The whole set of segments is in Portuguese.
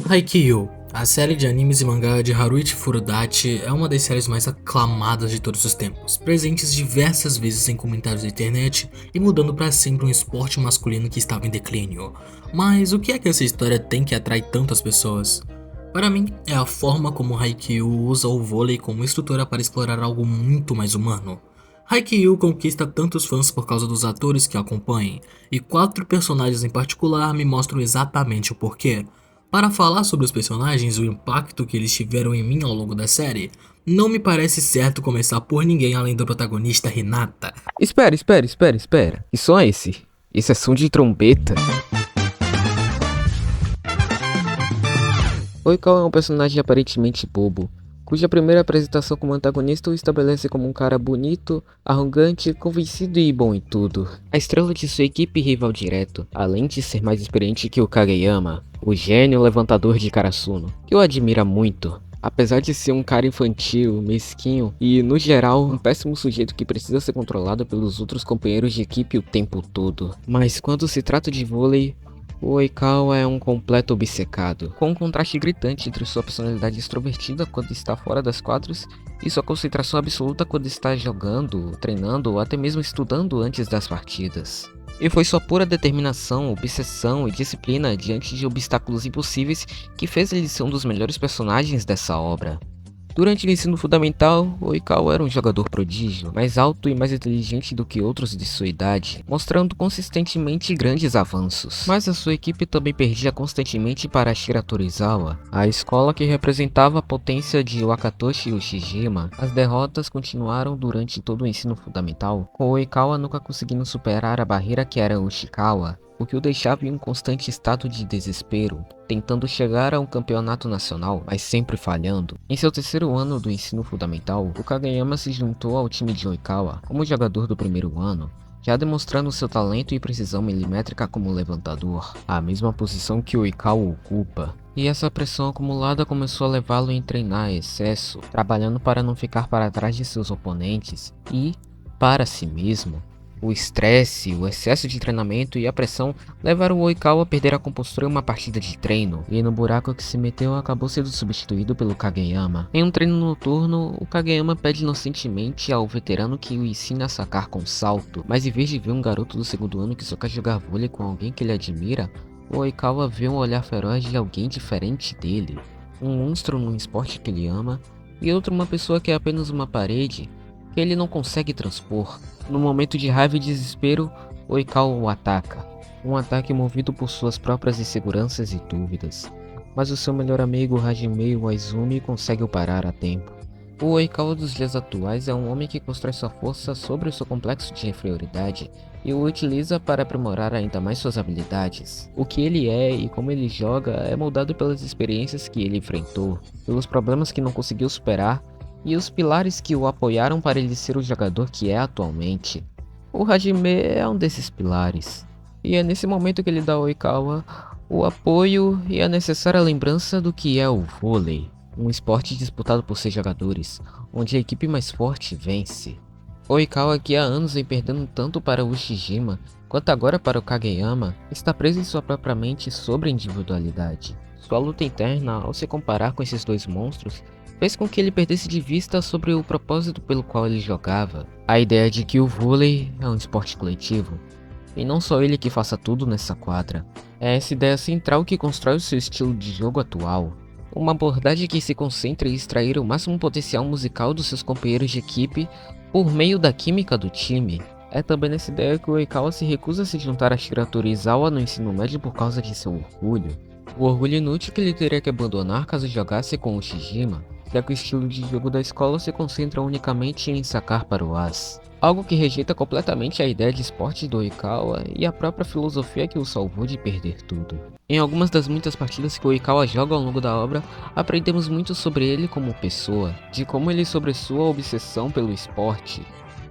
Haikyuu, a série de animes e mangá de Haruichi Furudachi é uma das séries mais aclamadas de todos os tempos, presentes diversas vezes em comentários da internet e mudando para sempre um esporte masculino que estava em declínio. Mas o que é que essa história tem que atrai tantas pessoas? Para mim, é a forma como Haikyuu usa o vôlei como estrutura para explorar algo muito mais humano. Haikyuu conquista tantos fãs por causa dos atores que a acompanham, e 4 personagens em particular me mostram exatamente o porquê. Para falar sobre os personagens e o impacto que eles tiveram em mim ao longo da série, não me parece certo começar por ninguém além da protagonista Hinata. Espera. Que som é esse? Esse é som de trombeta. Oikawa é um personagem aparentemente bobo, cuja primeira apresentação como antagonista o estabelece como um cara bonito, arrogante, convencido e bom em tudo. A estrela de sua equipe rival direto, além de ser mais experiente que o Kageyama, o gênio levantador de Karasuno, que o admira muito. Apesar de ser um cara infantil, mesquinho e, no geral, um péssimo sujeito que precisa ser controlado pelos outros companheiros de equipe o tempo todo. Mas quando se trata de vôlei, o Oikawa é um completo obcecado, com um contraste gritante entre sua personalidade extrovertida quando está fora das quadras e sua concentração absoluta quando está jogando, treinando ou até mesmo estudando antes das partidas. E foi sua pura determinação, obsessão e disciplina diante de obstáculos impossíveis que fez ele ser um dos melhores personagens dessa obra. Durante o ensino fundamental, Oikawa era um jogador prodígio, mais alto e mais inteligente do que outros de sua idade, mostrando consistentemente grandes avanços. Mas a sua equipe também perdia constantemente para Shira Torizawa, a escola que representava a potência de Wakatoshi Ushijima. As derrotas continuaram durante todo o ensino fundamental, com Oikawa nunca conseguindo superar a barreira que era Ushikawa, o que o deixava em um constante estado de desespero, tentando chegar a um campeonato nacional, mas sempre falhando. Em seu terceiro ano do ensino fundamental, o Kageyama se juntou ao time de Oikawa como jogador do primeiro ano, já demonstrando seu talento e precisão milimétrica como levantador, a mesma posição que Oikawa ocupa. E essa pressão acumulada começou a levá-lo a treinar em excesso, trabalhando para não ficar para trás de seus oponentes e, para si mesmo. O estresse, o excesso de treinamento e a pressão levaram o Oikawa a perder a compostura em uma partida de treino, e no buraco que se meteu acabou sendo substituído pelo Kageyama. Em um treino noturno, o Kageyama pede inocentemente ao veterano que o ensine a sacar com salto, mas em vez de ver um garoto do segundo ano que só quer jogar vôlei com alguém que ele admira, o Oikawa vê um olhar feroz de alguém diferente dele, um monstro num esporte que ele ama, e outro uma pessoa que é apenas uma parede que ele não consegue transpor. No momento de raiva e desespero, Oikawa o ataca. Um ataque movido por suas próprias inseguranças e dúvidas. Mas o seu melhor amigo Hajime Waizumi consegue o parar a tempo. O Oikawa dos dias atuais é um homem que constrói sua força sobre o seu complexo de inferioridade e o utiliza para aprimorar ainda mais suas habilidades. O que ele é e como ele joga é moldado pelas experiências que ele enfrentou, pelos problemas que não conseguiu superar e os pilares que o apoiaram para ele ser o jogador que é atualmente. O Hajime é um desses pilares, e é nesse momento que ele dá ao Oikawa o apoio e a necessária lembrança do que é o vôlei, um esporte disputado por 6 jogadores, onde a equipe mais forte vence. Oikawa, que há anos vem perdendo tanto para o Ushijima, quanto agora para o Kageyama, está preso em sua própria mente sobre a individualidade. Sua luta interna, ao se comparar com esses dois monstros, fez com que ele perdesse de vista sobre o propósito pelo qual ele jogava. A ideia de que o vôlei é um esporte coletivo, e não só ele que faça tudo nessa quadra. É essa ideia central que constrói o seu estilo de jogo atual. Uma abordagem que se concentra em extrair o máximo potencial musical dos seus companheiros de equipe por meio da química do time. É também nessa ideia que o Oikawa se recusa a se juntar a Shira Torizawa no ensino médio por causa de seu orgulho. O orgulho inútil que ele teria que abandonar caso jogasse com o Ushijima, já que o estilo de jogo da escola se concentra unicamente em sacar para o as. Algo que rejeita completamente a ideia de esporte do Oikawa e a própria filosofia que o salvou de perder tudo. Em algumas das muitas partidas que o Oikawa joga ao longo da obra, aprendemos muito sobre ele como pessoa, de como ele sobressoa a obsessão pelo esporte,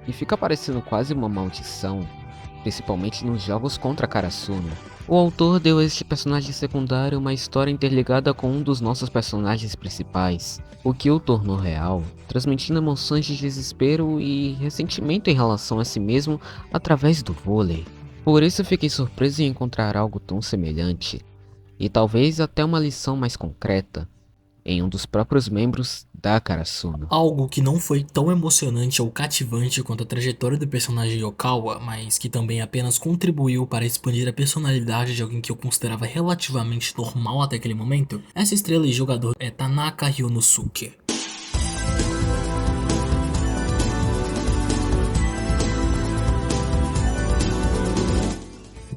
e fica parecendo quase uma maldição, principalmente nos jogos contra Karasuno. O autor deu a este personagem secundário uma história interligada com um dos nossos personagens principais, o que o tornou real, transmitindo emoções de desespero e ressentimento em relação a si mesmo através do vôlei. Por isso fiquei surpreso em encontrar algo tão semelhante. e talvez até uma lição mais concreta em um dos próprios membros da Karasuno. Algo que não foi tão emocionante ou cativante quanto a trajetória do personagem Yokawa, mas que também apenas contribuiu para expandir a personalidade de alguém que eu considerava relativamente normal até aquele momento, essa estrela e jogador é Tanaka Ryonosuke.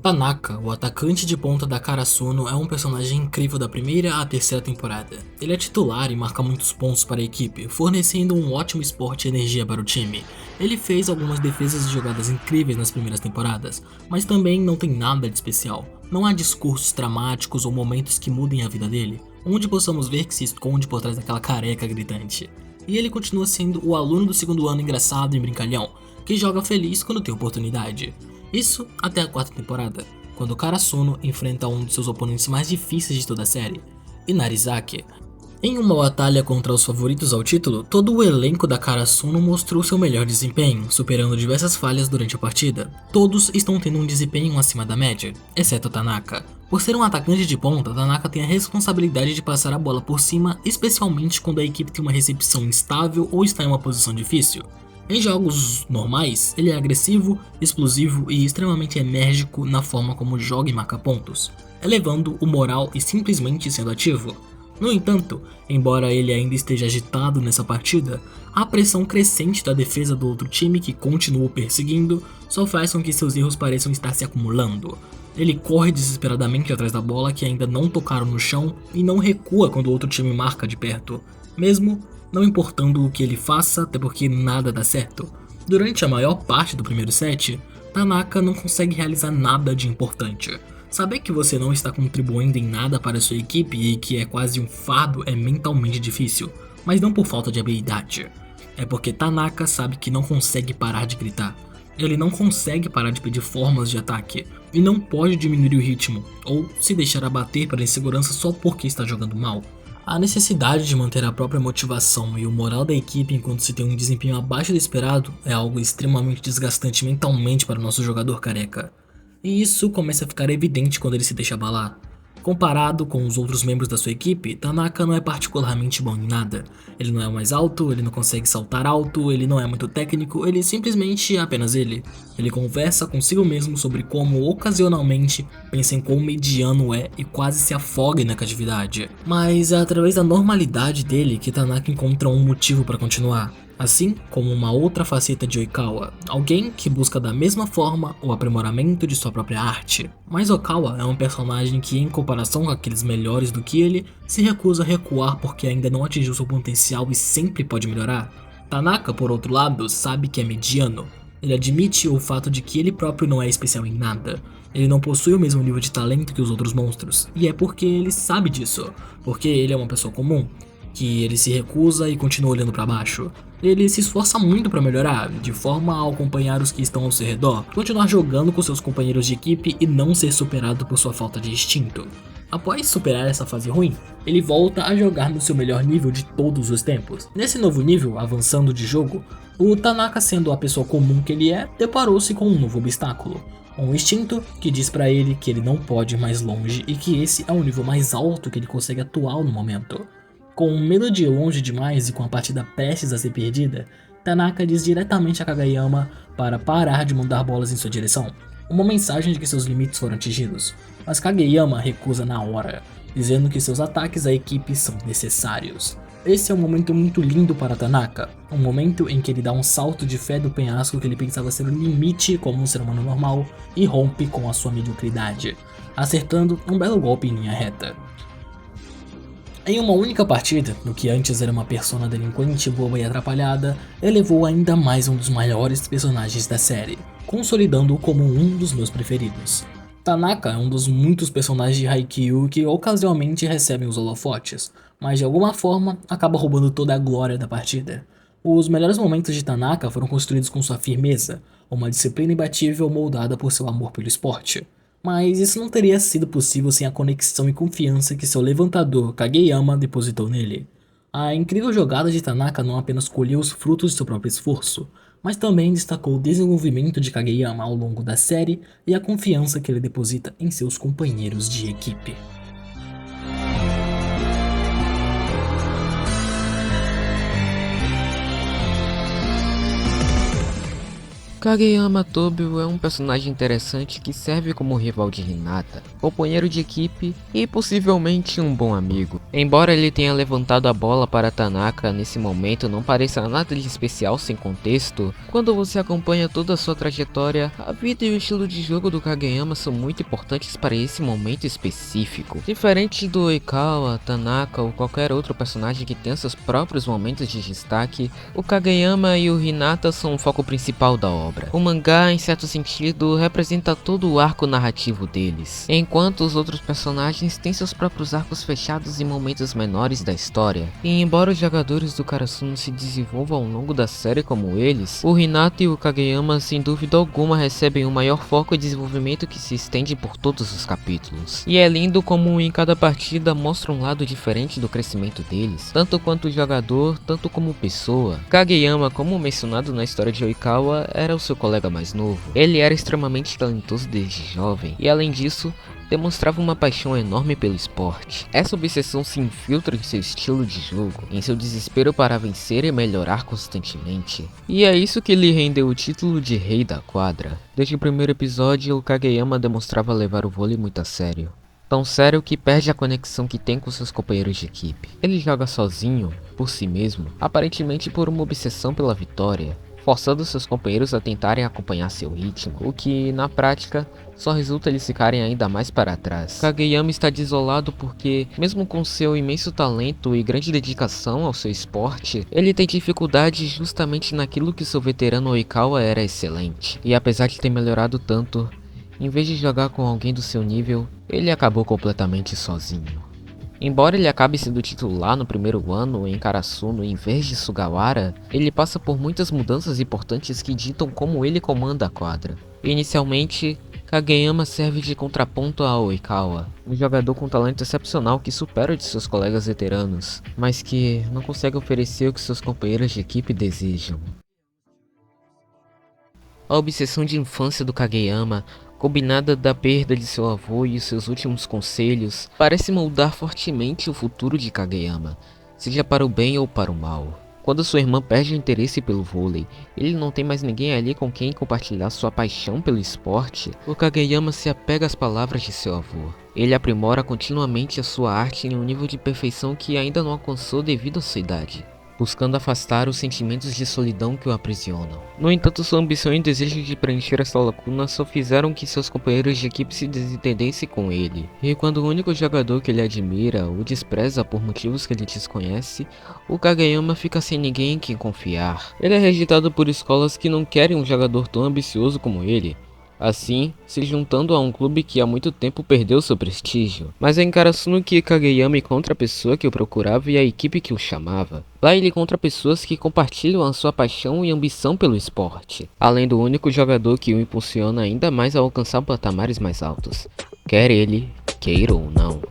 Tanaka, o atacante de ponta da Karasuno, é um personagem incrível da primeira à terceira temporada. Ele é titular e marca muitos pontos para a equipe, fornecendo um ótimo esporte e energia para o time. Ele fez algumas defesas e jogadas incríveis nas primeiras temporadas, mas também não tem nada de especial. Não há discursos dramáticos ou momentos que mudem a vida dele, onde possamos ver que se esconde por trás daquela careca gritante. E ele continua sendo o aluno do segundo ano engraçado e brincalhão, que joga feliz quando tem oportunidade. Isso até a quarta temporada, quando Karasuno enfrenta um de seus oponentes mais difíceis de toda a série, Inarizaki. Em uma batalha contra os favoritos ao título, todo o elenco da Karasuno mostrou seu melhor desempenho, superando diversas falhas durante a partida. Todos estão tendo um desempenho acima da média, exceto Tanaka. Por ser um atacante de ponta, Tanaka tem a responsabilidade de passar a bola por cima, especialmente quando a equipe tem uma recepção instável ou está em uma posição difícil. Em jogos normais, ele é agressivo, explosivo e extremamente enérgico na forma como joga e marca pontos, elevando o moral e simplesmente sendo ativo. No entanto, embora ele ainda esteja agitado nessa partida, a pressão crescente da defesa do outro time que continua o perseguindo só faz com que seus erros pareçam estar se acumulando. Ele corre desesperadamente atrás da bola que ainda não tocaram no chão e não recua quando o outro time marca de perto, mesmo não importando o que ele faça, até porque nada dá certo. Durante a maior parte do primeiro set, Tanaka não consegue realizar nada de importante. Saber que você não está contribuindo em nada para a sua equipe e que é quase um fardo é mentalmente difícil, mas não por falta de habilidade. É porque Tanaka sabe que não consegue parar de gritar. Ele não consegue parar de pedir formas de ataque, e não pode diminuir o ritmo, ou se deixar abater pela insegurança só porque está jogando mal. A necessidade de manter a própria motivação e o moral da equipe enquanto se tem um desempenho abaixo do esperado é algo extremamente desgastante mentalmente para o nosso jogador careca. E isso começa a ficar evidente quando ele se deixa abalar. Comparado com os outros membros da sua equipe, Tanaka não é particularmente bom em nada. Ele não é o mais alto, ele não consegue saltar alto, ele não é muito técnico, ele simplesmente é apenas ele. Ele conversa consigo mesmo sobre como ocasionalmente pensa em quão mediano é e quase se afoga na negatividade. Mas é através da normalidade dele que Tanaka encontra um motivo para continuar. Assim como uma outra faceta de Oikawa, alguém que busca da mesma forma o aprimoramento de sua própria arte. Mas Oikawa é um personagem que, em comparação com aqueles melhores do que ele, se recusa a recuar porque ainda não atingiu seu potencial e sempre pode melhorar. Tanaka, por outro lado, sabe que é mediano. Ele admite o fato de que ele próprio não é especial em nada. Ele não possui o mesmo nível de talento que os outros monstros, e é porque ele sabe disso, porque ele é uma pessoa comum, que ele se recusa e continua olhando para baixo. Ele se esforça muito para melhorar, de forma a acompanhar os que estão ao seu redor, continuar jogando com seus companheiros de equipe e não ser superado por sua falta de instinto. Após superar essa fase ruim, ele volta a jogar no seu melhor nível de todos os tempos. Nesse novo nível, avançando de jogo, o Tanaka, sendo a pessoa comum que ele é, deparou-se com um novo obstáculo. Um instinto que diz pra ele que ele não pode ir mais longe e que esse é o nível mais alto que ele consegue atuar no momento. Com medo de ir longe demais e com a partida prestes a ser perdida, Tanaka diz diretamente a Kageyama para parar de mandar bolas em sua direção, uma mensagem de que seus limites foram atingidos, mas Kageyama recusa na hora, dizendo que seus ataques à equipe são necessários. Esse é um momento muito lindo para Tanaka, um momento em que ele dá um salto de fé do penhasco que ele pensava ser o limite como um ser humano normal e rompe com a sua mediocridade, acertando um belo golpe em linha reta. Em uma única partida, no que antes era uma persona delinquente, boba e atrapalhada, elevou ainda mais um dos maiores personagens da série, consolidando-o como um dos meus preferidos. Tanaka é um dos muitos personagens de Haikyuu que ocasionalmente recebem os holofotes, mas de alguma forma acaba roubando toda a glória da partida. Os melhores momentos de Tanaka foram construídos com sua firmeza, uma disciplina imbatível moldada por seu amor pelo esporte. Mas isso não teria sido possível sem a conexão e confiança que seu levantador Kageyama depositou nele. A incrível jogada de Tanaka não apenas colheu os frutos de seu próprio esforço, mas também destacou o desenvolvimento de Kageyama ao longo da série e a confiança que ele deposita em seus companheiros de equipe. Kageyama Tobio é um personagem interessante que serve como rival de Hinata, companheiro de equipe e possivelmente um bom amigo. Embora ele tenha levantado a bola para Tanaka, nesse momento não pareça nada de especial sem contexto, quando você acompanha toda a sua trajetória, a vida e o estilo de jogo do Kageyama são muito importantes para esse momento específico. Diferente do Oikawa, Tanaka ou qualquer outro personagem que tenha seus próprios momentos de destaque, o Kageyama e o Hinata são o foco principal da obra. O mangá, em certo sentido, representa todo o arco narrativo deles, enquanto os outros personagens têm seus próprios arcos fechados em momentos menores da história. E embora os jogadores do Karasuno se desenvolvam ao longo da série como eles, o Hinata e o Kageyama sem dúvida alguma recebem um maior foco e desenvolvimento que se estende por todos os capítulos. E é lindo como em cada partida mostra um lado diferente do crescimento deles, tanto quanto jogador, tanto como pessoa. Kageyama, como mencionado na história de Oikawa, era o seu colega mais novo. Ele era extremamente talentoso desde jovem e, além disso, demonstrava uma paixão enorme pelo esporte. Essa obsessão se infiltra em seu estilo de jogo, em seu desespero para vencer e melhorar constantemente. E é isso que lhe rendeu o título de Rei da Quadra. Desde o primeiro episódio, o Kageyama demonstrava levar o vôlei muito a sério. Tão sério que perde a conexão que tem com seus companheiros de equipe. Ele joga sozinho, por si mesmo, aparentemente por uma obsessão pela vitória, forçando seus companheiros a tentarem acompanhar seu ritmo, o que, na prática, só resulta eles ficarem ainda mais para trás. Kageyama está desolado porque, mesmo com seu imenso talento e grande dedicação ao seu esporte, ele tem dificuldade justamente naquilo que seu veterano Oikawa era excelente. E apesar de ter melhorado tanto, em vez de jogar com alguém do seu nível, ele acabou completamente sozinho. Embora ele acabe sendo titular no primeiro ano em Karasuno em vez de Sugawara, ele passa por muitas mudanças importantes que ditam como ele comanda a quadra. Inicialmente, Kageyama serve de contraponto a Oikawa, um jogador com talento excepcional que supera o de seus colegas veteranos, mas que não consegue oferecer o que seus companheiros de equipe desejam. A obsessão de infância do Kageyama, combinada da perda de seu avô e os seus últimos conselhos, parece moldar fortemente o futuro de Kageyama, seja para o bem ou para o mal. Quando sua irmã perde o interesse pelo vôlei, ele não tem mais ninguém ali com quem compartilhar sua paixão pelo esporte, o Kageyama se apega às palavras de seu avô. Ele aprimora continuamente a sua arte em um nível de perfeição que ainda não alcançou devido à sua idade, buscando afastar os sentimentos de solidão que o aprisionam. No entanto, sua ambição e desejo de preencher essa lacuna só fizeram que seus companheiros de equipe se desentendessem com ele. E quando o único jogador que ele admira o despreza por motivos que ele desconhece, o Kageyama fica sem ninguém em quem confiar. Ele é rejeitado por escolas que não querem um jogador tão ambicioso como ele, assim, se juntando a um clube que há muito tempo perdeu seu prestígio. Mas é em Karasuno que Kageyama encontra a pessoa que o procurava e a equipe que o chamava. Lá ele encontra pessoas que compartilham a sua paixão e ambição pelo esporte, além do único jogador que o impulsiona ainda mais a alcançar patamares mais altos, quer ele queira ou não.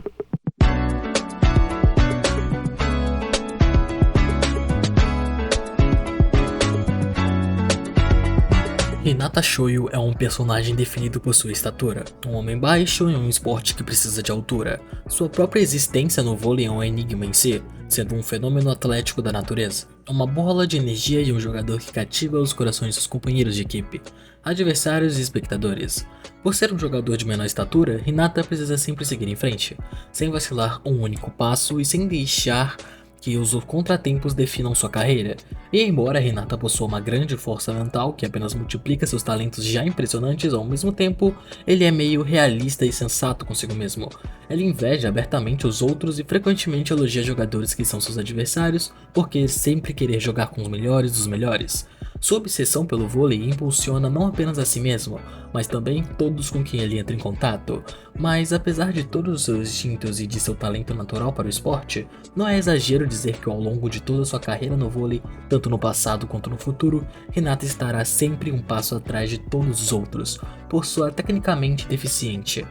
Hinata Shoyo é um personagem definido por sua estatura, um homem baixo em um esporte que precisa de altura. Sua própria existência no vôlei é um enigma em si, sendo um fenômeno atlético da natureza, uma bola de energia e um jogador que cativa os corações dos companheiros de equipe, adversários e espectadores. Por ser um jogador de menor estatura, Hinata precisa sempre seguir em frente, sem vacilar um único passo e sem deixar que os contratempos definam sua carreira. E embora Hinata possua uma grande força mental que apenas multiplica seus talentos já impressionantes, ao mesmo tempo, ele é meio realista e sensato consigo mesmo. Ele inveja abertamente os outros e frequentemente elogia jogadores que são seus adversários, porque sempre querer jogar com os melhores dos melhores. Sua obsessão pelo vôlei impulsiona não apenas a si mesmo, mas também todos com quem ele entra em contato. Mas apesar de todos os seus instintos e de seu talento natural para o esporte, não é exagero dizer que ao longo de toda sua carreira no vôlei, tanto no passado quanto no futuro, Hinata estará sempre um passo atrás de todos os outros, por sua tecnicamente deficiente,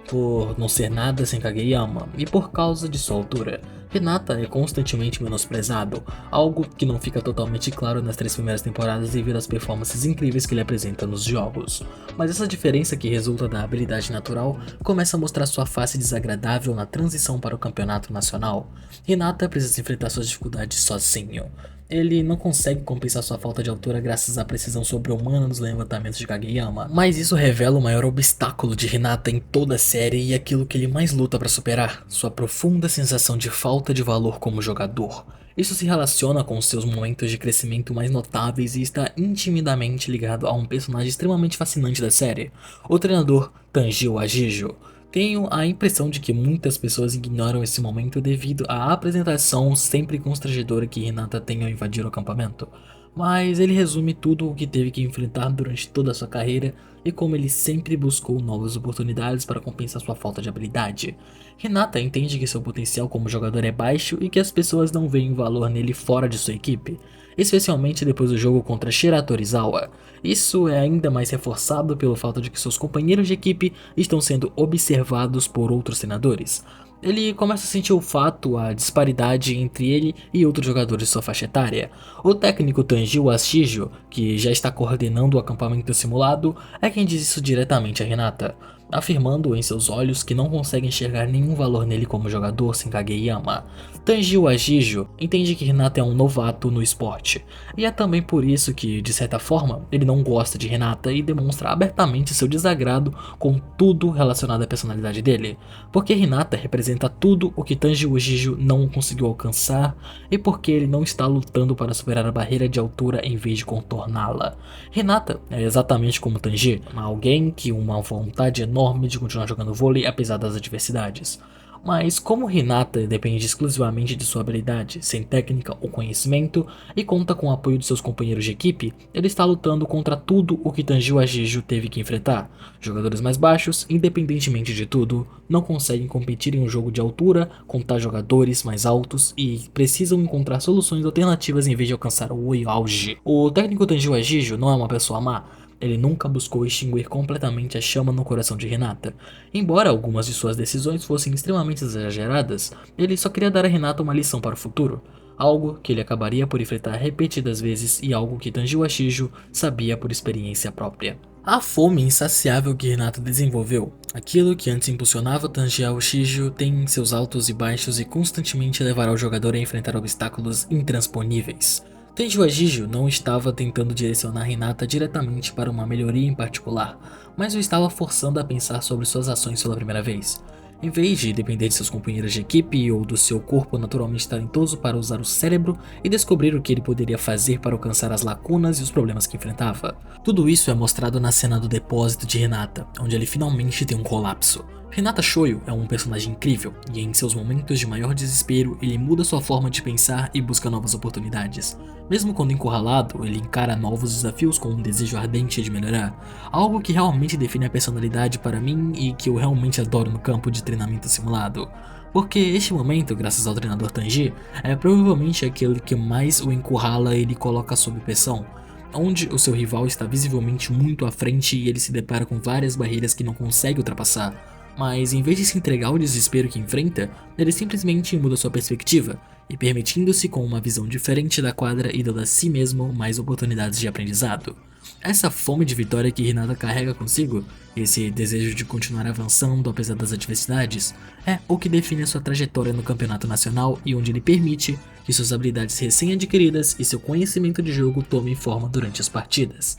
por não ser nada sem Kageyama e por causa de sua altura. Hinata é constantemente menosprezado, algo que não fica totalmente claro nas 3 primeiras temporadas devido às performances incríveis que ele apresenta nos jogos. Mas essa diferença que resulta da habilidade natural começa a mostrar sua face desagradável na transição para o campeonato nacional. Hinata precisa enfrentar suas dificuldades sozinho. Ele não consegue compensar sua falta de altura graças à precisão sobre-humana nos levantamentos de Kageyama, mas isso revela o maior obstáculo de Hinata em toda a série e aquilo que ele mais luta para superar, sua profunda sensação de falta de valor como jogador. Isso se relaciona com seus momentos de crescimento mais notáveis e está intimidamente ligado a um personagem extremamente fascinante da série, o treinador Tanjiro Ajijo. Tenho a impressão de que muitas pessoas ignoram esse momento devido à apresentação sempre constrangedora que Hinata tem ao invadir o acampamento, mas ele resume tudo o que teve que enfrentar durante toda a sua carreira e como ele sempre buscou novas oportunidades para compensar sua falta de habilidade. Hinata entende que seu potencial como jogador é baixo e que as pessoas não veem valor nele fora de sua equipe, especialmente depois do jogo contra Shira Torizawa. Isso é ainda mais reforçado pelo fato de que seus companheiros de equipe estão sendo observados por outros treinadores. Ele começa a sentir o fato, a disparidade entre ele e outros jogadores de sua faixa etária. O técnico Tanjiro Ashijo, que já está coordenando o acampamento simulado, é quem diz isso diretamente a Hinata, afirmando em seus olhos que não consegue enxergar nenhum valor nele como jogador sem Kageyama. Tanjiro Ajijo entende que Hinata é um novato no esporte, e é também por isso que, de certa forma, ele não gosta de Hinata e demonstra abertamente seu desagrado com tudo relacionado à personalidade dele, porque Hinata representa tudo o que Tanjiro Ajijo não conseguiu alcançar e porque ele não está lutando para superar a barreira de altura em vez de contorná-la. Hinata é exatamente como Tanjiro, alguém que uma vontade enorme de continuar jogando vôlei apesar das adversidades. Mas como Hinata depende exclusivamente de sua habilidade, sem técnica ou conhecimento, e conta com o apoio de seus companheiros de equipe, ele está lutando contra tudo o que Tanjiro Ajijo teve que enfrentar. Jogadores mais baixos, independentemente de tudo, não conseguem competir em um jogo de altura contra jogadores mais altos e precisam encontrar soluções alternativas em vez de alcançar o auge. O técnico Tanjiro Ajijo não é uma pessoa má. Ele nunca buscou extinguir completamente a chama no coração de Hinata. Embora algumas de suas decisões fossem extremamente exageradas, ele só queria dar a Hinata uma lição para o futuro. Algo que ele acabaria por enfrentar repetidas vezes e algo que Tanjiro Ashijo sabia por experiência própria. A fome insaciável que Hinata desenvolveu, aquilo que antes impulsionava Tanjiro Ashijo, tem seus altos e baixos e constantemente levará o jogador a enfrentar obstáculos intransponíveis. Tanjiro Ajijo não estava tentando direcionar Hinata diretamente para uma melhoria em particular, mas o estava forçando a pensar sobre suas ações pela primeira vez. Em vez de depender de seus companheiros de equipe ou do seu corpo naturalmente talentoso para usar o cérebro e descobrir o que ele poderia fazer para alcançar as lacunas e os problemas que enfrentava. Tudo isso é mostrado na cena do depósito de Hinata, onde ele finalmente tem um colapso. Hinata Shoyo é um personagem incrível, e em seus momentos de maior desespero, ele muda sua forma de pensar e busca novas oportunidades. Mesmo quando encurralado, ele encara novos desafios com um desejo ardente de melhorar, algo que realmente define a personalidade para mim e que eu realmente adoro no campo de treinamento simulado. Porque este momento, graças ao treinador Tanji, é provavelmente aquele que mais o encurrala e ele coloca sob pressão, onde o seu rival está visivelmente muito à frente e ele se depara com várias barreiras que não consegue ultrapassar. Mas em vez de se entregar ao desespero que enfrenta, ele simplesmente muda sua perspectiva, e permitindo-se com uma visão diferente da quadra e dando a si mesmo mais oportunidades de aprendizado. Essa fome de vitória que Hinata carrega consigo, esse desejo de continuar avançando apesar das adversidades, é o que define a sua trajetória no campeonato nacional e onde ele permite que suas habilidades recém-adquiridas e seu conhecimento de jogo tomem forma durante as partidas.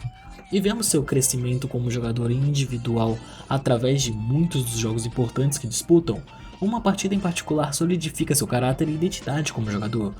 E vemos seu crescimento como jogador individual através de muitos dos jogos importantes que disputam. Uma partida em particular solidifica seu caráter e identidade como jogador.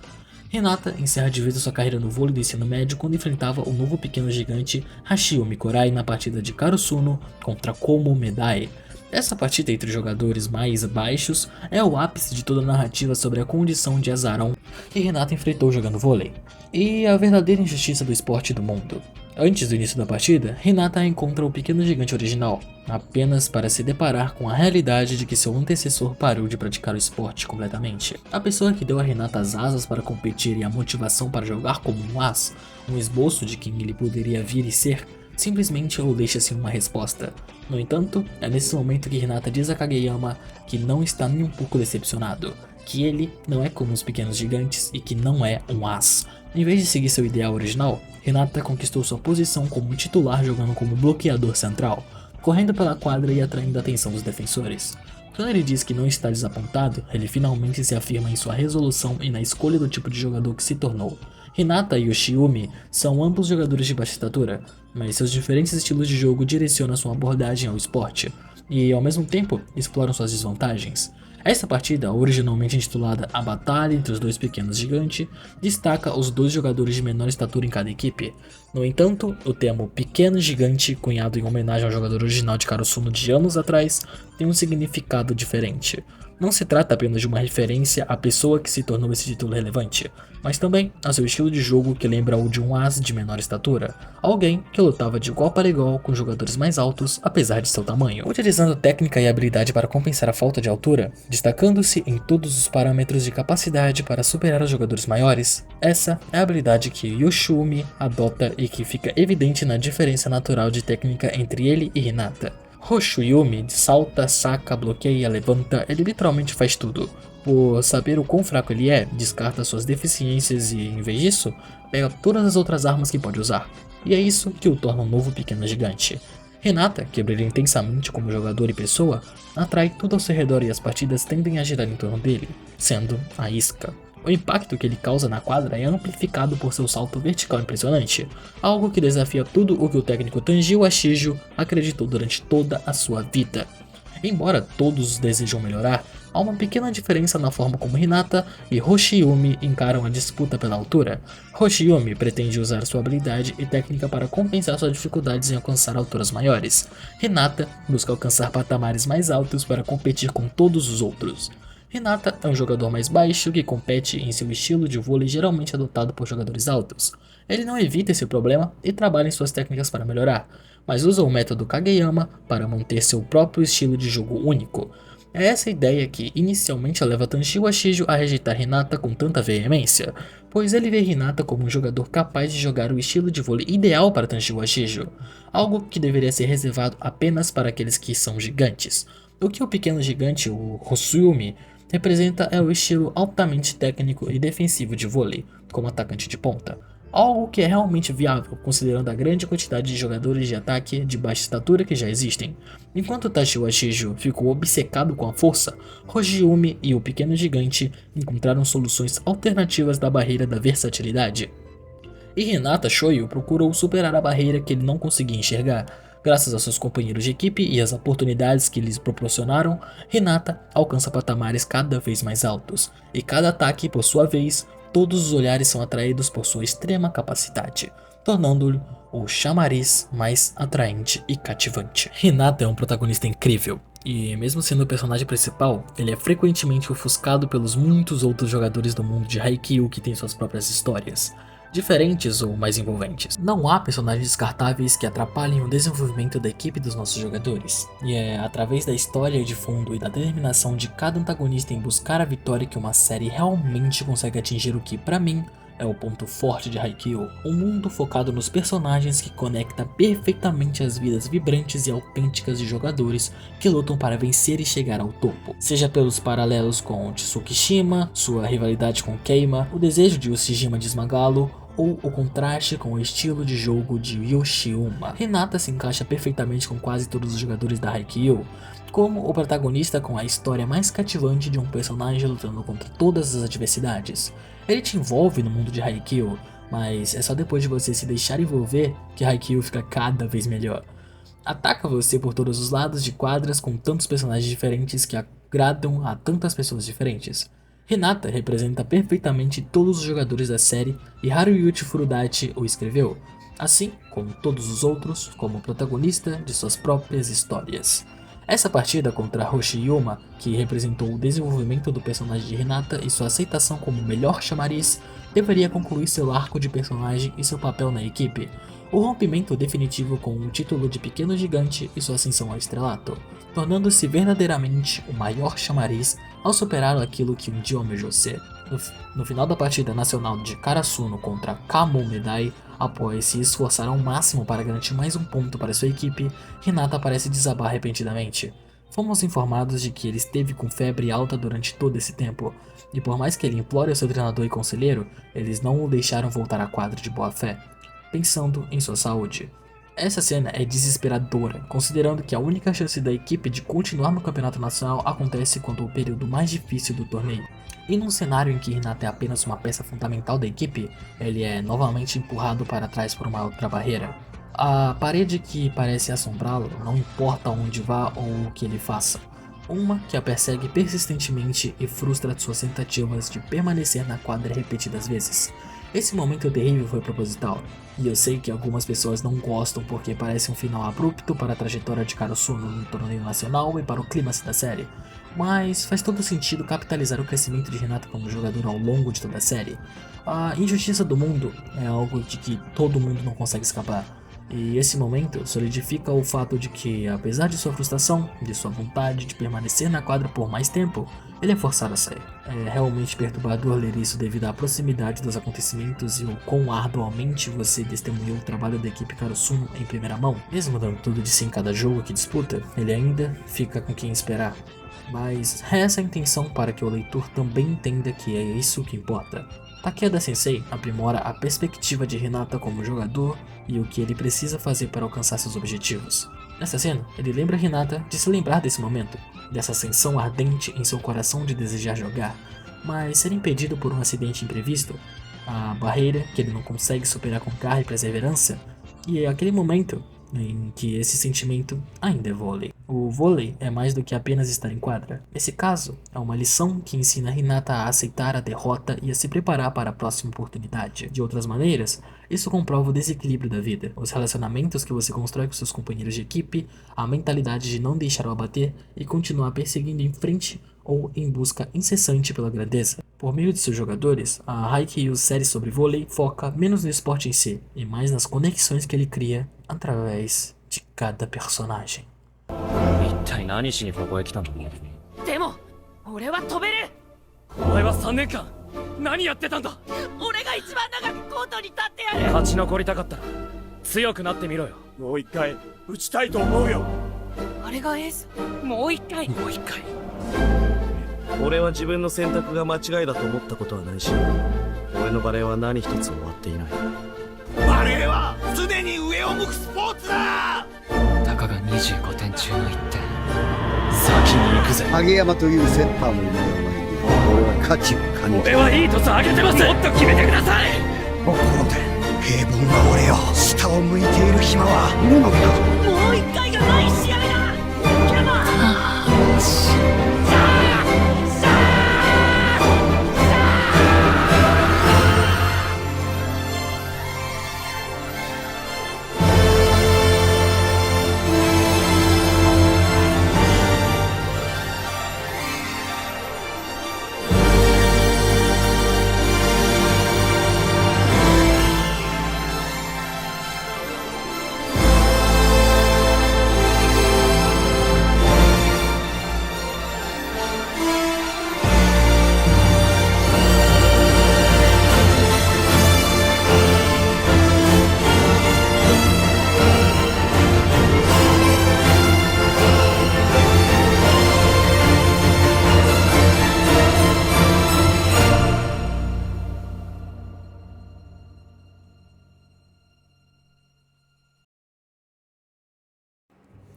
Hinata encerra de vez a sua carreira no vôlei do ensino médio quando enfrentava o novo pequeno gigante Hashio Mikorai na partida de Karasuno contra Komo Medai. Essa partida entre os jogadores mais baixos é o ápice de toda a narrativa sobre a condição de azarão que Hinata enfrentou jogando vôlei, e a verdadeira injustiça do esporte e do mundo. Antes do início da partida, Hinata encontra o pequeno gigante original, apenas para se deparar com a realidade de que seu antecessor parou de praticar o esporte completamente. A pessoa que deu a Hinata as asas para competir e a motivação para jogar como um as, um esboço de quem ele poderia vir e ser, simplesmente o deixa sem uma resposta. No entanto, é nesse momento que Hinata diz a Kageyama que não está nem um pouco decepcionado, que ele não é como os pequenos gigantes e que não é um as. Em vez de seguir seu ideal original, Hinata conquistou sua posição como titular jogando como bloqueador central, correndo pela quadra e atraindo a atenção dos defensores. Quando ele diz que não está desapontado, ele finalmente se afirma em sua resolução e na escolha do tipo de jogador que se tornou. Hinata e Yoshiyumi são ambos jogadores de baixa estatura, mas seus diferentes estilos de jogo direcionam sua abordagem ao esporte, e ao mesmo tempo exploram suas desvantagens. Esta partida, originalmente intitulada A Batalha entre os Dois Pequenos Gigantes, destaca os dois jogadores de menor estatura em cada equipe. No entanto, o termo Pequeno Gigante, cunhado em homenagem ao jogador original de Karasuno de anos atrás, tem um significado diferente. Não se trata apenas de uma referência à pessoa que se tornou esse título relevante, mas também ao seu estilo de jogo que lembra o de um as de menor estatura, alguém que lutava de igual para igual com jogadores mais altos apesar de seu tamanho, utilizando técnica e habilidade para compensar a falta de altura, destacando-se em todos os parâmetros de capacidade para superar os jogadores maiores. Essa é a habilidade que Yoshiyumi adota e que fica evidente na diferença natural de técnica entre ele e Hinata. Hoshiyumi salta, saca, bloqueia, levanta, ele literalmente faz tudo. Por saber o quão fraco ele é, descarta suas deficiências e, em vez disso, pega todas as outras armas que pode usar. E é isso que o torna um novo pequeno gigante. Hinata, que brilha intensamente como jogador e pessoa, atrai tudo ao seu redor e as partidas tendem a girar em torno dele, sendo a isca. O impacto que ele causa na quadra é amplificado por seu salto vertical impressionante, algo que desafia tudo o que o técnico Tanjiro Ashijo acreditou durante toda a sua vida. Embora todos desejam melhorar, há uma pequena diferença na forma como Hinata e Hoshiyumi encaram a disputa pela altura. Hoshiyumi pretende usar sua habilidade e técnica para compensar suas dificuldades em alcançar alturas maiores. Hinata busca alcançar patamares mais altos para competir com todos os outros. Hinata é um jogador mais baixo que compete em seu estilo de vôlei geralmente adotado por jogadores altos. Ele não evita esse problema e trabalha em suas técnicas para melhorar, mas usa o método Kageyama para manter seu próprio estilo de jogo único. É essa ideia que inicialmente leva Tanjiro Ashijo a rejeitar Hinata com tanta veemência, pois ele vê Hinata como um jogador capaz de jogar o estilo de vôlei ideal para Tanjiro Ashijo, algo que deveria ser reservado apenas para aqueles que são gigantes. O que o pequeno gigante, o Hoshiyumi, representa é o estilo altamente técnico e defensivo de vôlei, como atacante de ponta. Algo que é realmente viável, considerando a grande quantidade de jogadores de ataque de baixa estatura que já existem. Enquanto Tashio Ashijo ficou obcecado com a força, Hoshiyumi e o pequeno gigante encontraram soluções alternativas da barreira da versatilidade. E Hinata Shoyo procurou superar a barreira que ele não conseguia enxergar. Graças a seus companheiros de equipe e às oportunidades que lhes proporcionaram, Hinata alcança patamares cada vez mais altos, e cada ataque, por sua vez, todos os olhares são atraídos por sua extrema capacidade, tornando-lhe o chamariz mais atraente e cativante. Hinata é um protagonista incrível, e mesmo sendo o personagem principal, ele é frequentemente ofuscado pelos muitos outros jogadores do mundo de Haikyuu que têm suas próprias histórias, diferentes ou mais envolventes. Não há personagens descartáveis que atrapalhem o desenvolvimento da equipe dos nossos jogadores, e é através da história de fundo e da determinação de cada antagonista em buscar a vitória que uma série realmente consegue atingir o que, pra mim, é o ponto forte de Haikyuu, um mundo focado nos personagens que conecta perfeitamente as vidas vibrantes e autênticas de jogadores que lutam para vencer e chegar ao topo. Seja pelos paralelos com Tsukishima, sua rivalidade com Keima, o desejo de Ushijima de esmagá-lo, ou o contraste com o estilo de jogo de Yoshiyuma. Hinata se encaixa perfeitamente com quase todos os jogadores da Haikyuu, como o protagonista com a história mais cativante de um personagem lutando contra todas as adversidades. Ele te envolve no mundo de Haikyuu, mas é só depois de você se deixar envolver que Haikyuu fica cada vez melhor. Ataca você por todos os lados de quadras com tantos personagens diferentes que agradam a tantas pessoas diferentes. Hinata representa perfeitamente todos os jogadores da série e Haruyuki Furudachi o escreveu, assim como todos os outros, como protagonista de suas próprias histórias. Essa partida contra Hoshiyuma, que representou o desenvolvimento do personagem de Hinata e sua aceitação como o melhor chamariz, deveria concluir seu arco de personagem e seu papel na equipe, o rompimento definitivo com o título de Pequeno Gigante e sua ascensão ao estrelato, tornando-se verdadeiramente o maior chamariz ao superar aquilo que um dia almejou ser. No final da partida nacional de Karasuno contra Kamo Medai, após se esforçar ao máximo para garantir mais um ponto para sua equipe, Hinata parece desabar repentinamente. Fomos informados de que ele esteve com febre alta durante todo esse tempo, e por mais que ele implore ao seu treinador e conselheiro, eles não o deixaram voltar à quadra de boa fé, pensando em sua saúde. Essa cena é desesperadora, considerando que a única chance da equipe de continuar no campeonato nacional acontece quando o período mais difícil do torneio. E num cenário em que Hinata é apenas uma peça fundamental da equipe, ele é novamente empurrado para trás por uma outra barreira. A parede que parece assombrá-lo não importa onde vá ou o que ele faça. Uma que a persegue persistentemente e frustra suas tentativas de permanecer na quadra repetidas vezes. Esse momento terrível foi proposital, e eu sei que algumas pessoas não gostam porque parece um final abrupto para a trajetória de Karasuno no torneio nacional e para o clímax da série, mas faz todo sentido capitalizar o crescimento de Hinata como jogador ao longo de toda a série. A injustiça do mundo é algo de que todo mundo não consegue escapar, e esse momento solidifica o fato de que, apesar de sua frustração, de sua vontade de permanecer na quadra por mais tempo, ele é forçado a sair. É realmente perturbador ler isso devido à proximidade dos acontecimentos e o quão arduamente você testemunhou o trabalho da equipe Karasuno em primeira mão. Mesmo dando tudo de si em cada jogo que disputa, ele ainda fica com quem esperar. Mas essa é a intenção para que o leitor também entenda que é isso que importa. Takeda Sensei aprimora a perspectiva de Hinata como jogador e o que ele precisa fazer para alcançar seus objetivos. Nessa cena, ele lembra Hinata de se lembrar desse momento, dessa ascensão ardente em seu coração de desejar jogar, mas ser impedido por um acidente imprevisto, a barreira que ele não consegue superar com garra e perseverança, e é aquele momento em que esse sentimento ainda é vôlei. O vôlei é mais do que apenas estar em quadra. Nesse caso, é uma lição que ensina Hinata a aceitar a derrota e a se preparar para a próxima oportunidade. De outras maneiras, isso comprova o desequilíbrio da vida, os relacionamentos que você constrói com seus companheiros de equipe, a mentalidade de não deixar o abater e continuar perseguindo em frente ou em busca incessante pela grandeza. Por meio de seus jogadores, a Haikyuu série sobre vôlei foca menos no esporte em si e mais nas conexões que ele cria através de cada personagem. 一体何しにここへ来たの？でも俺は飛べる。お前は3年間何やってたんだ？俺が一番長くコートに立ってやる。勝ち残りたかったら強くなってみろよ。もう一回打ちたいと思うよ。あれがエース。もう一回。もう一回。俺は自分の選択が間違いだと思ったことはないし、俺のバレーは何一つ終わっていない。バレーは常に上を向くスポーツだ。たかが25点中の1点。先に行くぜ。影山というセッターもいない前に俺は勝ちを兼ねて俺はいいトス上げてます。もっと決めてください。心で平凡な俺よ、下を向いている暇は無のだ。もう一回がない試合だ。キャノン。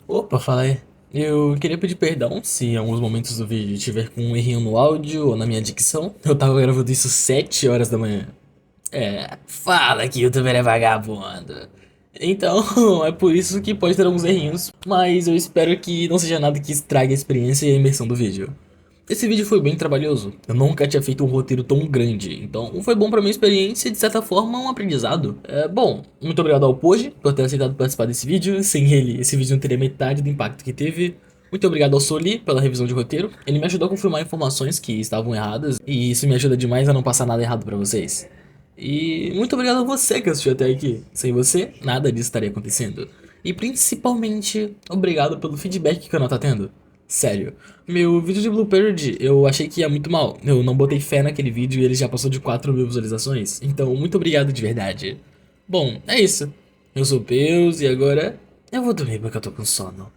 Opa, fala aí. Eu queria pedir perdão se em alguns momentos do vídeo tiver com um errinho no áudio ou na minha dicção. Eu tava gravando isso 7 horas da manhã. Fala que o youtuber é vagabundo. Então, é por isso que pode ter alguns errinhos, mas eu espero que não seja nada que estrague a experiência e a imersão do vídeo. Esse vídeo foi bem trabalhoso, eu nunca tinha feito um roteiro tão grande, então foi bom pra minha experiência e de certa forma um aprendizado. Bom, muito obrigado ao Poji por ter aceitado participar desse vídeo, sem ele esse vídeo não teria metade do impacto que teve. Muito obrigado ao Soli pela revisão de roteiro, ele me ajudou a confirmar informações que estavam erradas e isso me ajuda demais a não passar nada errado pra vocês. E muito obrigado a você que assistiu até aqui, sem você nada disso estaria acontecendo. E principalmente, obrigado pelo feedback que o canal tá tendo. Sério, meu vídeo de Blue Period eu achei que ia muito mal, eu não botei fé naquele vídeo e ele já passou de 4.000 visualizações, então muito obrigado de verdade. Bom, é isso, eu sou o Peus e agora eu vou dormir porque eu tô com sono.